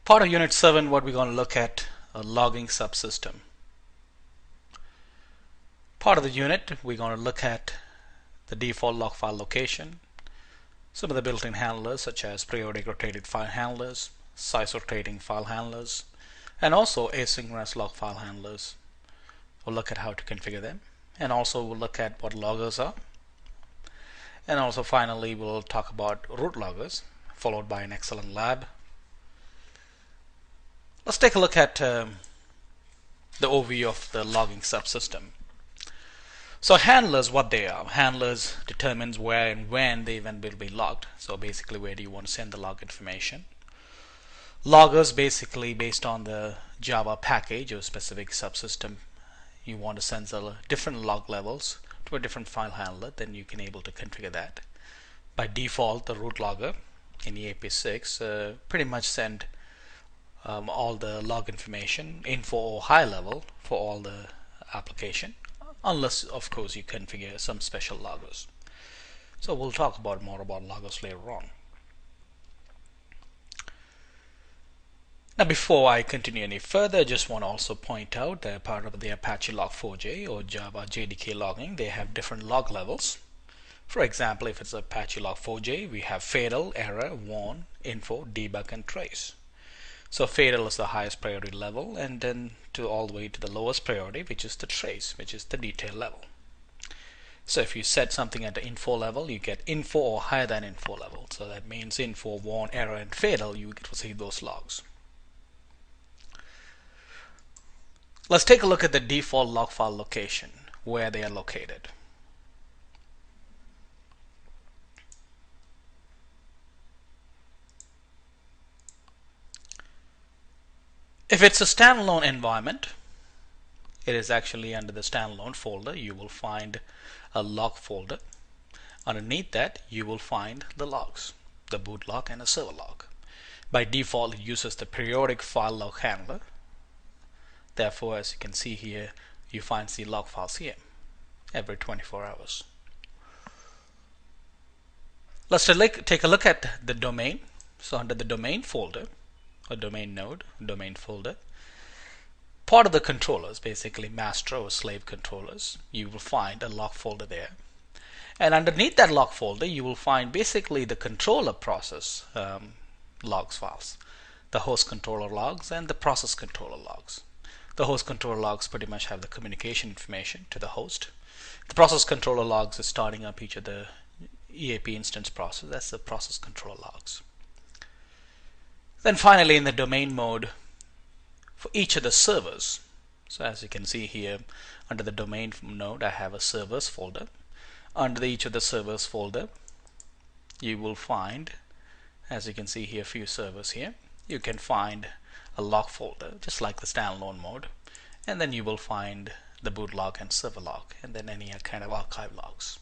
Part of Unit 7, what we're going to look at, a logging subsystem. Part of the unit, we're going to look at the default log file location, some of the built-in handlers such as periodic rotated file handlers, size rotating file handlers, and also asynchronous log file handlers. We'll look at how to configure them, and also we'll look at what loggers are, and also finally we'll talk about root loggers, followed by an excellent lab. Let's take a look at the overview of the logging subsystem. So handlers, what they are. Handlers determines where and when the event will be logged. So basically, where do you want to send the log information? Loggers, basically based on the Java package or specific subsystem, you want to send the different log levels to a different file handler, then you can able to configure that. By default, the root logger in EAP 6 pretty much send all the log information, info or high level for all the application, unless of course you configure some special loggers. So we'll talk about more about loggers later on. Now before I continue any further, I just want to also point out that part of the Apache Log4j or Java JDK logging, they have different log levels. For example, if it's Apache Log4j, we have fatal, error, warn, info, debug, and trace. So fatal is the highest priority level, and then to all the way to the lowest priority, which is the trace, which is the detail level. So if you set something at the info level, you get info or higher than info level. So that means info, warn, error, and fatal, you get to see those logs. Let's take a look at the default log file location, where they are located. If it's a standalone environment, it is actually under the standalone folder. You will find a log folder. Underneath that, you will find the logs, the boot log and a server log. By default, it uses the periodic file log handler. Therefore, as you can see here, you find the log files here every 24 hours. Let's take a look at the domain. So under the domain folder, a domain node, domain folder, part of the controllers, basically master or slave controllers, you will find a log folder there. And underneath that log folder, you will find basically the controller process logs files, the host controller logs and the process controller logs. The host controller logs pretty much have the communication information to the host. The process controller logs is starting up each of the EAP instance process. That's the process controller logs. Then finally, in the domain mode, for each of the servers, so as you can see here, under the domain node, I have a servers folder. Under each of the servers folder, you will find, as you can see here, a few servers here. You can find a log folder, just like the standalone mode, and then you will find the boot log and server log, and then any kind of archive logs.